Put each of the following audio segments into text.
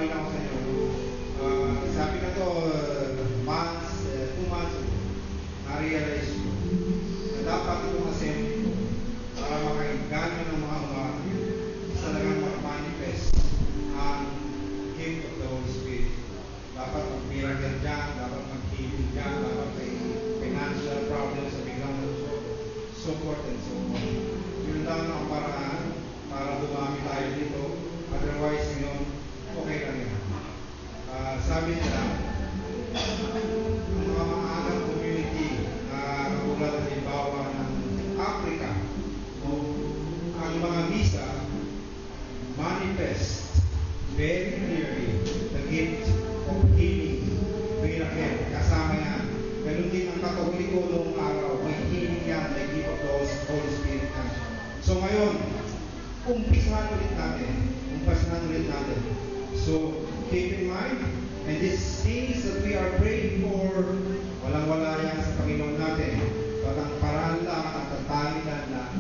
masabi lang ako sa inyo. Sabi na to, 2 months ago, na-realize ko na dapat itong assembly ko para makainganyo ng mga umaga talagang makamanifest ang gift of the Holy Spirit. Dapat mag-miracle dyan, dapat mag-healing dyan, dapat may financial problems sa biglang so forth and so on. Yun lang ang paraan para dumami tayo dito. Otherwise, yun, okay lang yan. Sabi nila, ang mga maagang community na katulad halimbawa ng Africa, ang mga misa manifest very clearly the gift of healing, miracle, kasama yan. Ganun din ang Katoliko noong araw, may healing yan, may gift of the Holy Spirit yan. So ngayon, umpisahan ulit natin. So, keep in mind, and these things that we are praying for, walang-wala yan sa Panginoon natin. But ang paraan lang at tatalinan lang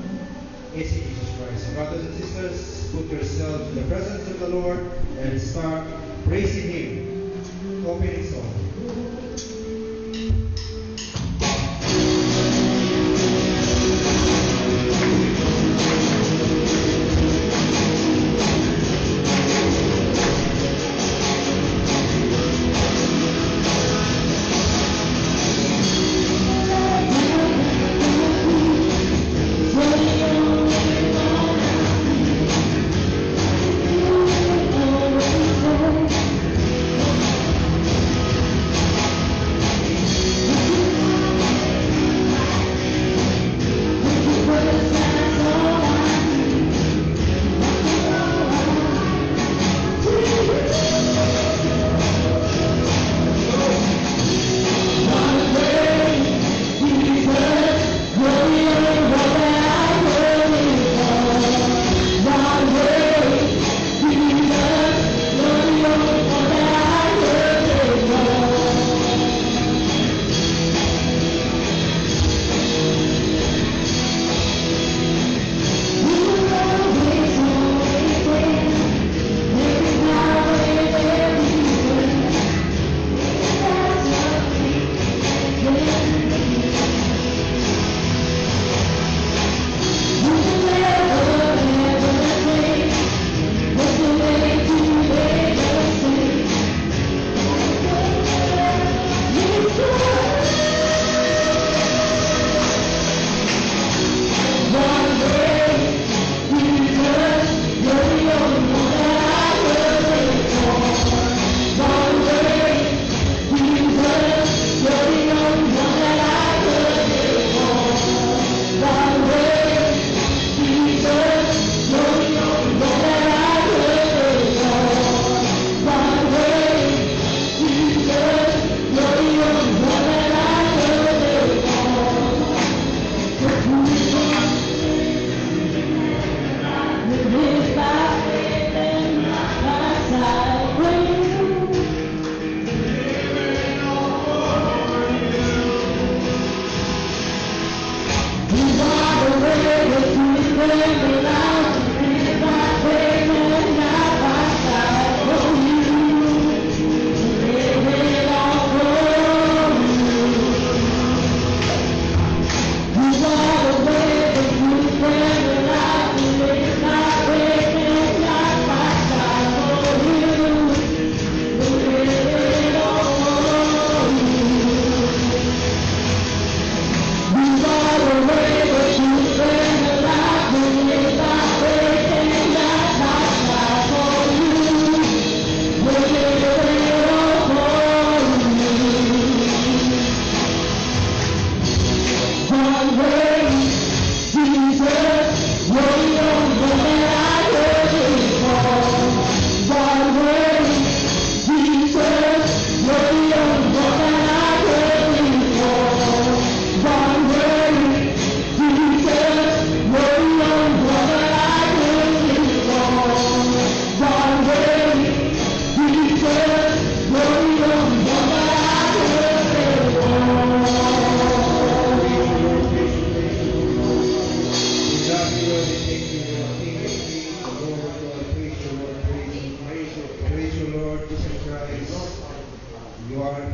is si Jesus Christ. Brothers and sisters, put yourselves in the presence of the Lord and start praising Him. Opening song.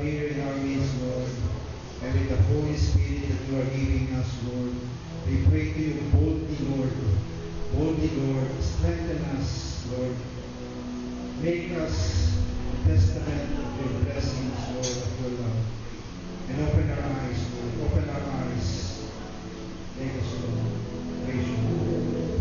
here in our midst, Lord, and with the Holy Spirit that you are giving us, Lord, we pray to you boldly, Lord. Boldly, Lord, strengthen us, Lord. Make us a testament of your blessings, Lord, of your love. And open our eyes, Lord. Open our eyes. Take us, Lord. Praise you, Lord.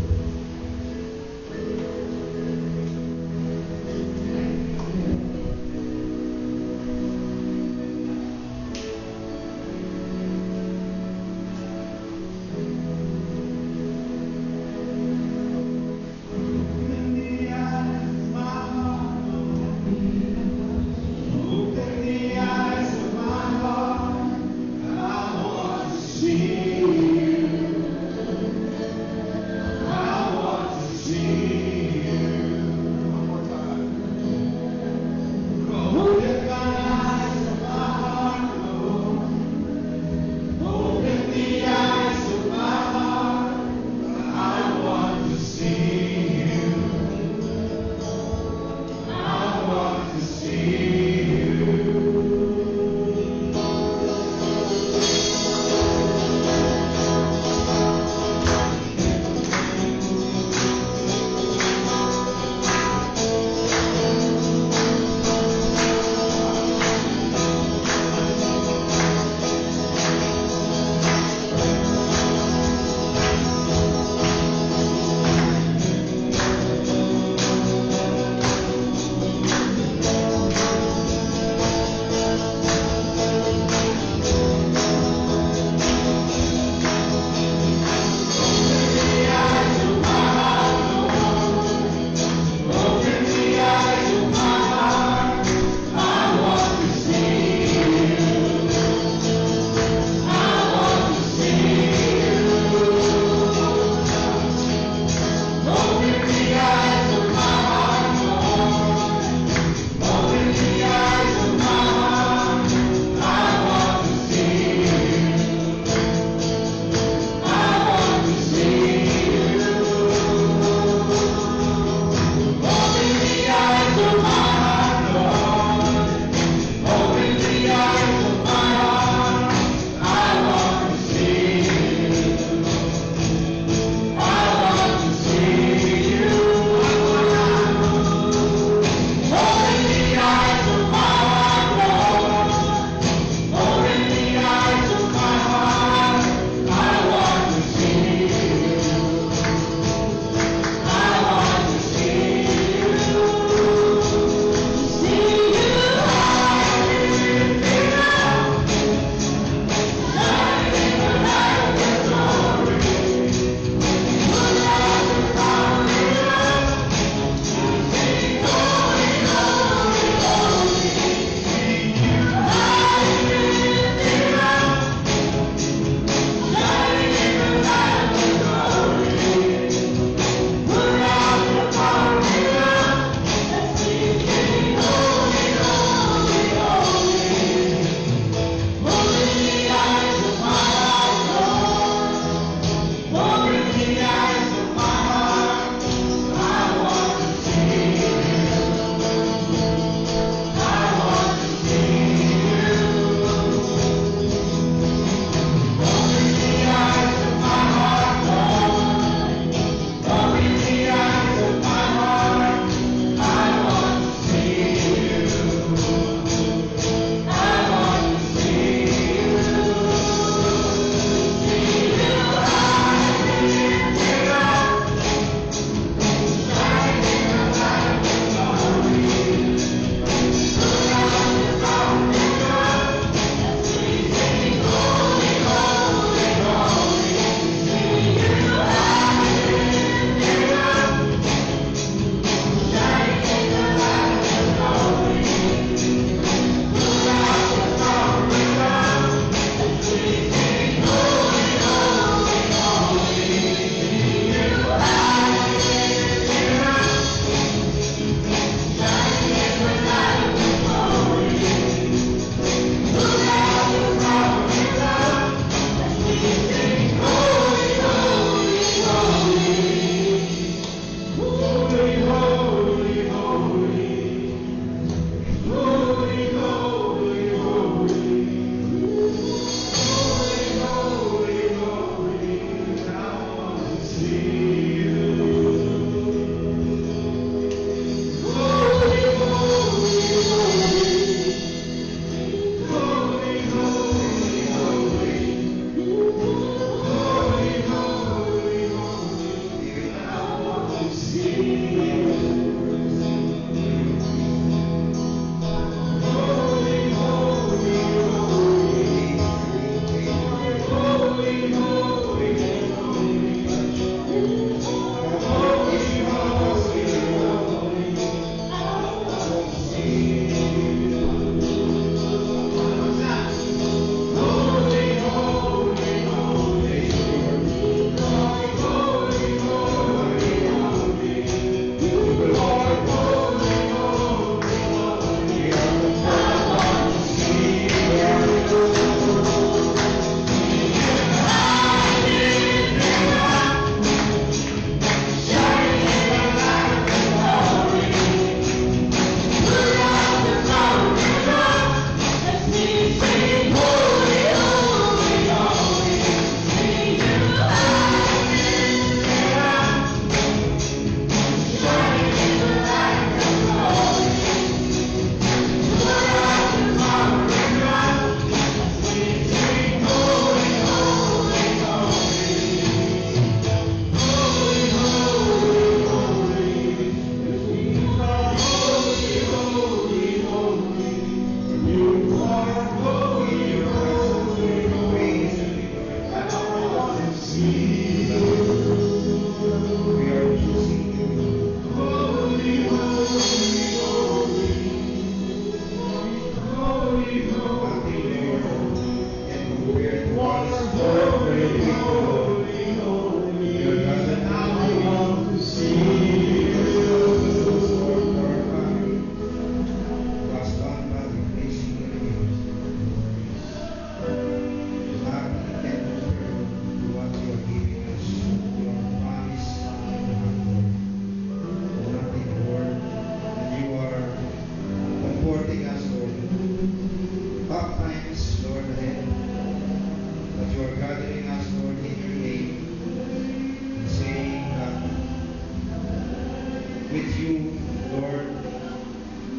with you, Lord,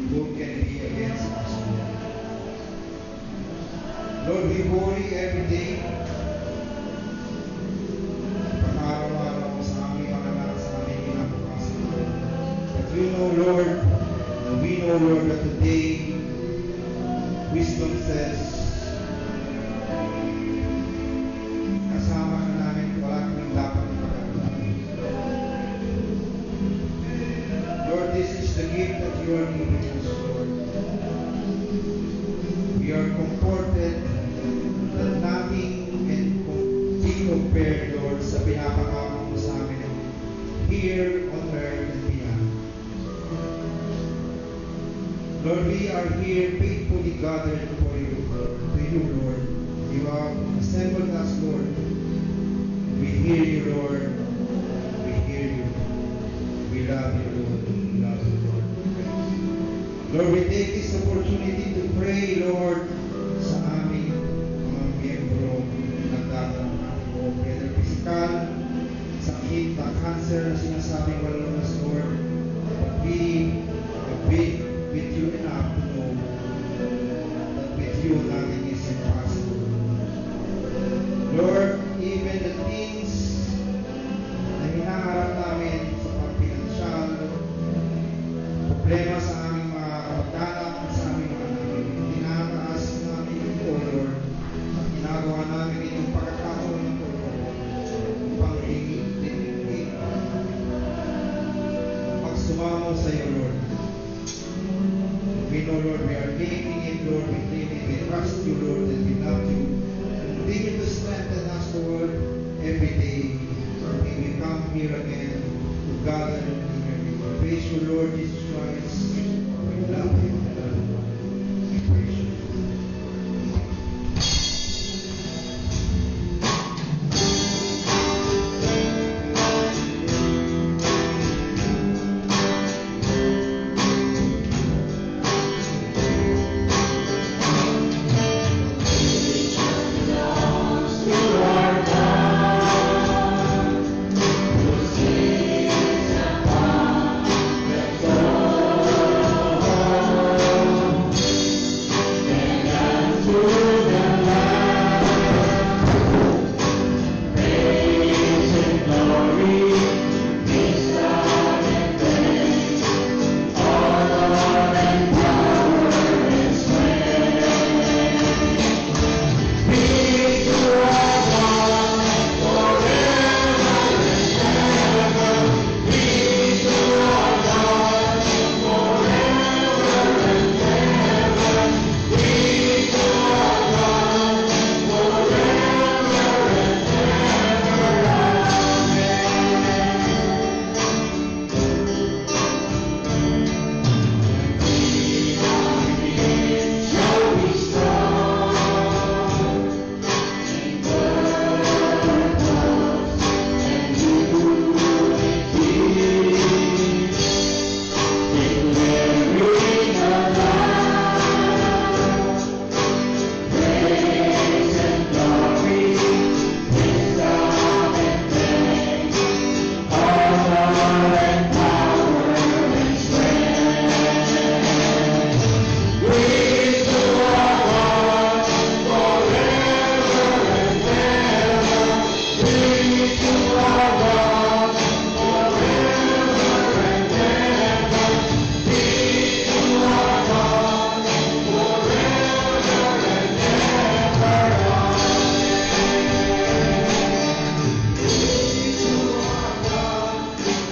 who can be against us? Lord, we worry every day. Pag-araw-araw sa aming mga anak, sa aming kinabukasan. But you know, Lord, and we know, Lord, that today, wisdom says, kasama ka namin, wala kaming dapat ipagkakalaman. Lord, this is the gift that you are giving us, Lord. We are comforted that nothing can be compared, Lord, sa pinapangako mo sa amin here on earth and beyond. Lord, we are here faithfully gathered for you, Lord, to you, Lord. You have assembled us, Lord. We hear you, Lord. We hear you. We love you, Lord. We love you, Lord. Lord, we take this opportunity to pray, Lord, sa aming mga miyembro ng dapat o whether physical, sakit, cancer na sinasabing walang lunas, Lord. We have been with you enough to know that with you nothing is impossible. Lord, even the things na hinaharap namin sa pagpinansyal, problema sa aming mga kamag-anak, sa aming mga namin, tinataas namin ito, Lord, at ginagawa namin itong pagkakataon ng Lord, upang higit pagsumamo sa iyo, Lord. We know, Lord, we are making it, Lord, we claim it, we trust you, Lord, and we love you. Continue to strengthen us, Lord, every day. May we come here again to gather in your name. We praise you, Lord Jesus Christ. We love you. We praise you.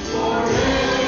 Forever.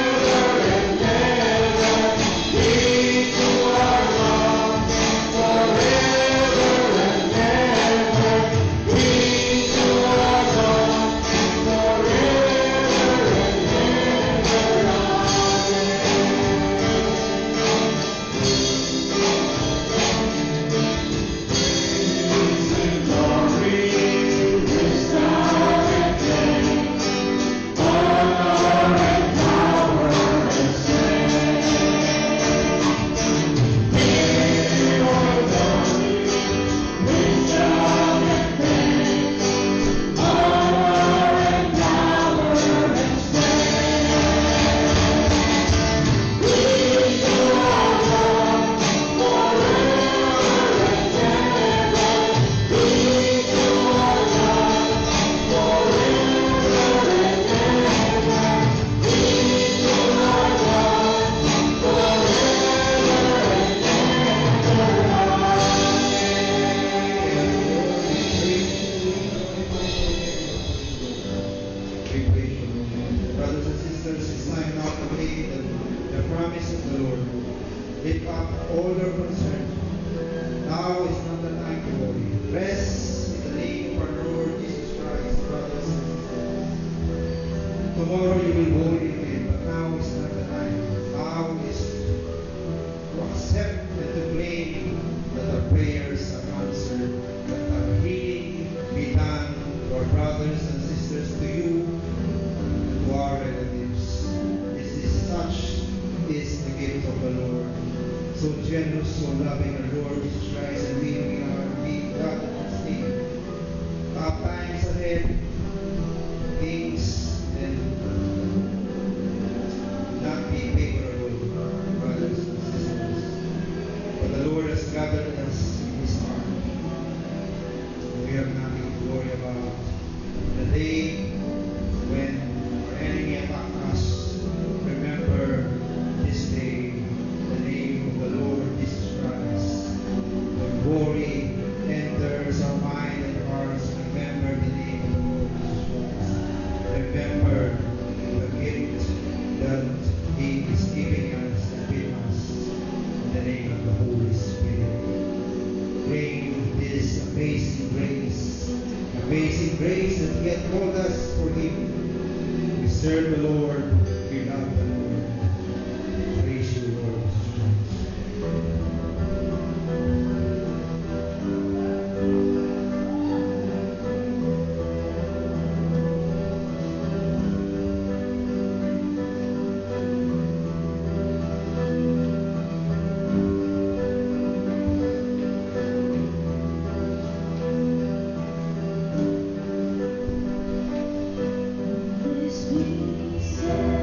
promise of the Lord. Lift up all your concerns. Now is not the time to worry. Rest in the name of our Lord Jesus Christ, brothers and sisters. Tomorrow you will worry again, but now is not the time. Now is to accept and to claim that our prayers are answered, that our healing be done to our brothers and sisters, to you, and to our relatives. This is such is the gift of the Lord. So generous, so loving our Lord Jesus Christ, and we are being God in His name. Tough times ahead, things and not be favorable, brothers and sisters. But the Lord has gathered us in His arm. We have nothing to worry about. The day when our enemy attacked us, remember this day the name of the Lord Jesus Christ. When worry enters our mind and hearts, remember the name of the Lord Jesus Christ. Remember the gift that He is giving us and with us in the name of the Holy Spirit. Praying this amazing grace that He hath called us for Him. We serve the Lord, we love the Lord. Praise you, Lord Jesus This we say.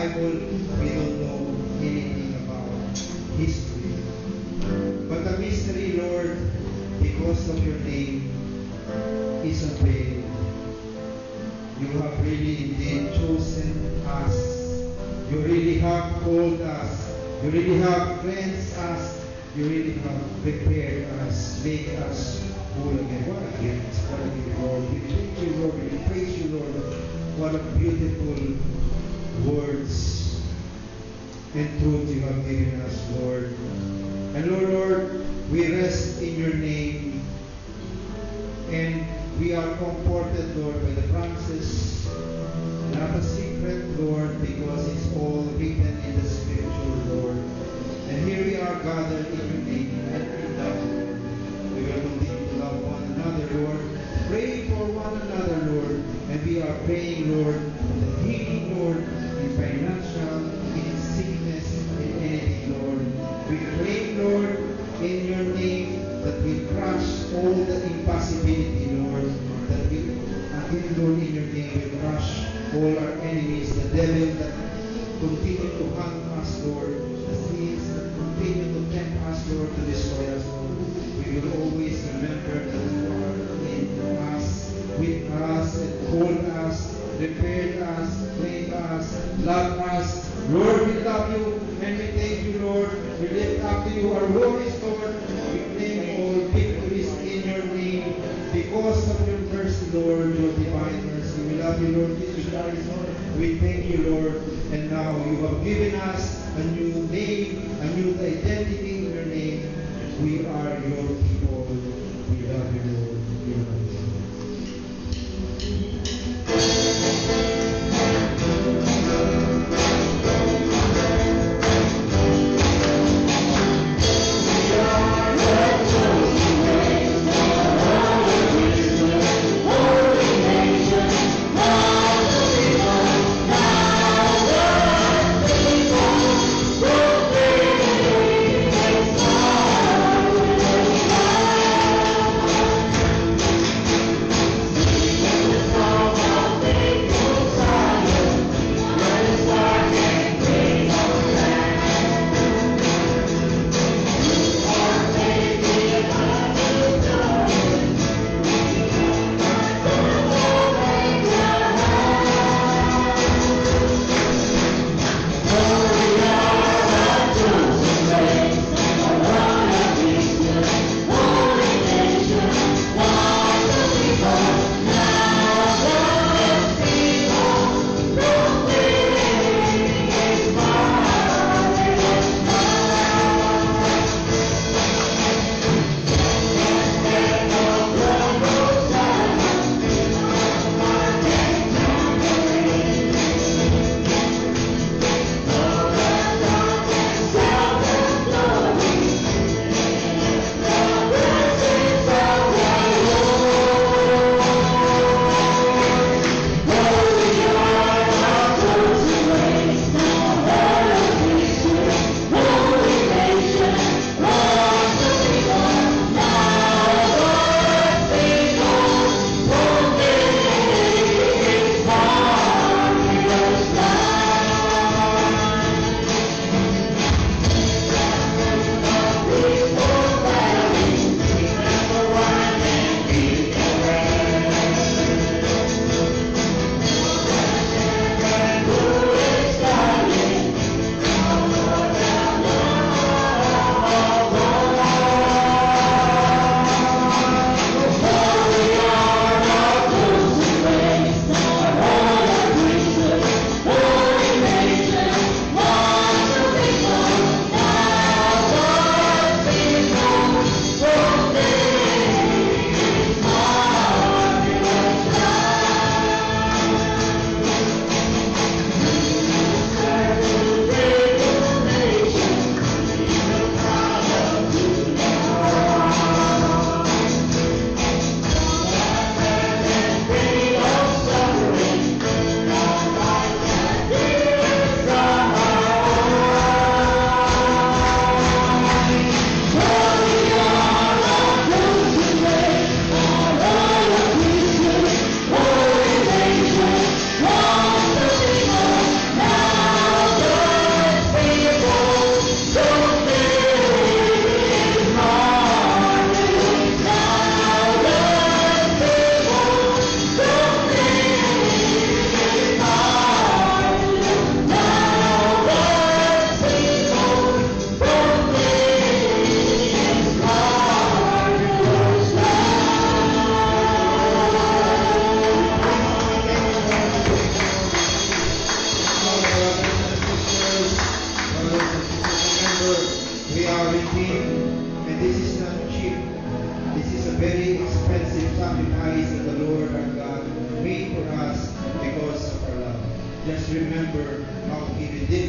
Bible, we don't know anything about history. But the mystery, Lord, because of your name, is unveiled. You have really indeed chosen us. You really have called us. You really have cleansed us. You really have prepared us, make us whole again. What a gift. What a gift, Lord. We thank you, Lord. We praise you, Lord. What a beautiful words and truth you have given us, Lord. And Lord, we rest in your name. And we are comforted, Lord, by the promises. Not a secret, Lord, because it's all written in the Scripture, Lord. And here we are gathered in your name and in love, Lord. We will continue to love one another, Lord. Pray for one another, Lord. And we are praying, Lord, for the healing, Lord, in financial, in sickness, in anything, Lord. We pray, Lord, in your name that we crush all the impossibility, Lord. That we, again, Lord, in your name, we crush all our enemies, the devil that continue to hunt us, Lord. The sins that continue to tempt us, Lord, to destroy us, Lord. We will always remember that you are in us, with us, and hold us, prepared us, claim us, love us. Lord, we love you, and we thank you, Lord. We lift up to you our worries, Lord. We claim all victories in your name because of your mercy, Lord, your divine mercy. We love you, Lord Jesus Christ, Lord. We thank you, Lord. And now you have given us a new name, a new identity in your name. We are your people. We love you, Lord. We love you.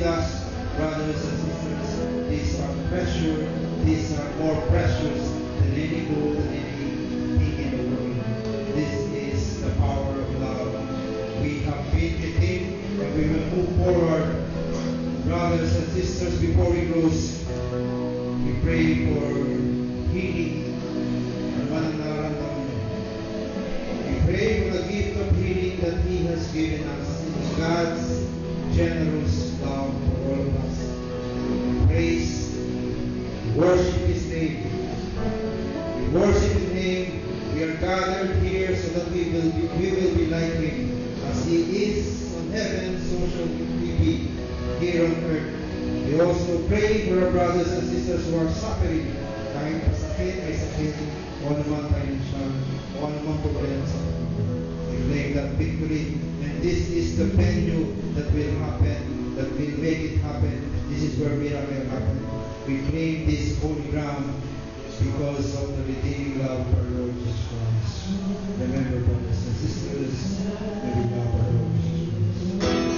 us, brothers and sisters. These are precious, these are more precious than any gold and anything in the world. This is the power of love. We have faith in Him and we will move forward. Brothers and sisters, before we close, we pray for healing. Ano man ang nararamdaman niyo? We pray for the gift of healing that He has given us. God's generous love for all of us. Praise, worship His name. We worship His name. We are gathered here so that we will be like Him. As He is on heaven, so shall we be here on earth. We also pray for our brothers and sisters who are suffering. Kahit sakit ay sakit, o naman tayo siya, o naman problema sa atin. We claim that victory, and this is the venue that will happen, that will make it happen. This is where miracle happen. We claim this holy ground because of the redeeming love of our Lord Jesus Christ. Remember, brothers and sisters, that we love our Lord Jesus Christ.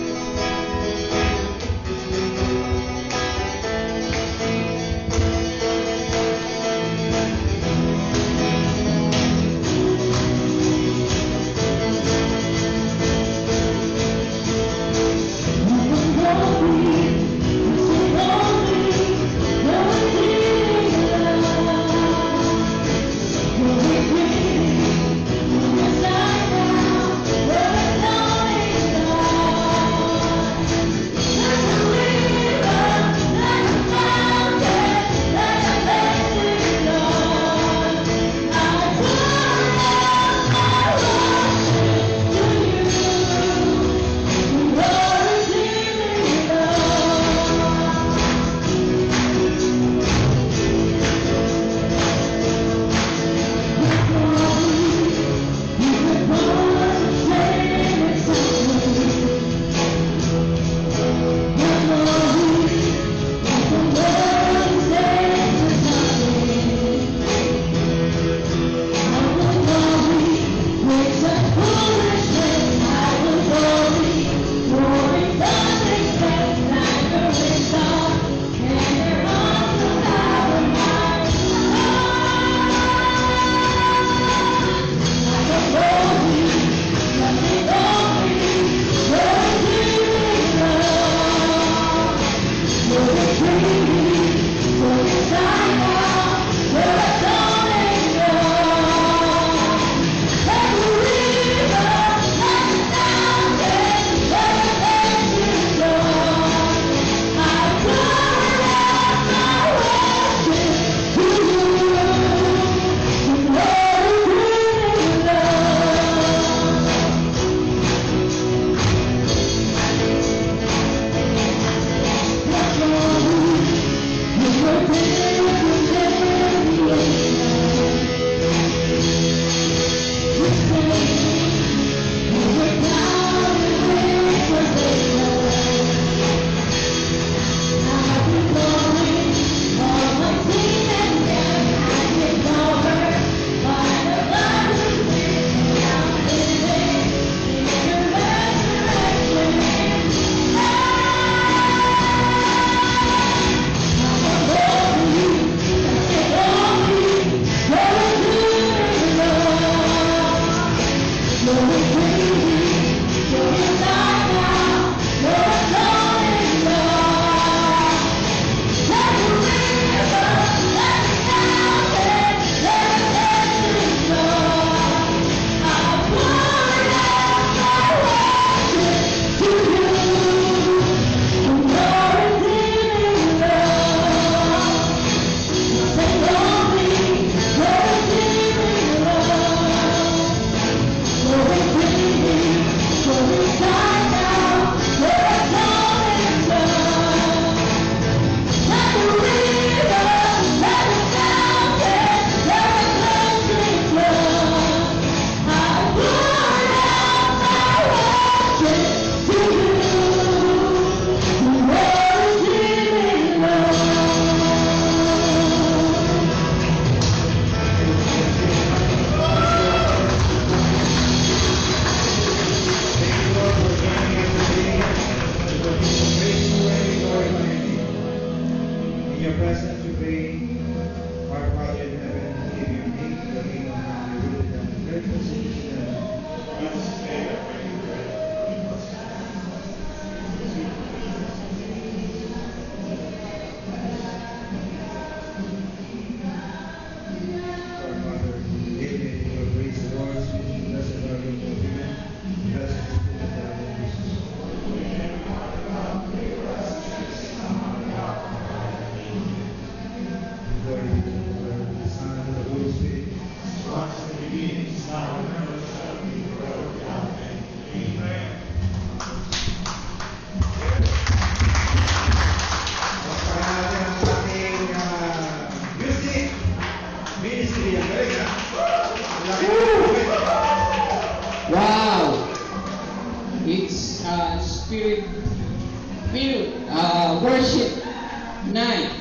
We're presence we pray, our Father in heaven, give your name, the kingdom come, your will be done, on earth as it is in heaven. Give us this day our daily bread, forgive us our trespasses, as we forgive those who sin against us. Our Father, David, in your grace, the Lord, sweet, blessed are you among women, blessed is the fruit of thy womb, Jesus. Glory be to the Father, and the Son, and the Holy Spirit. Once in the beginning, is now, and ever shall be, forever without end. Amen. Pagpalaran natin ang ating music ministry. Ang galing, ha? Ang laki ng buhay. Wow! It's spirit filled worship night.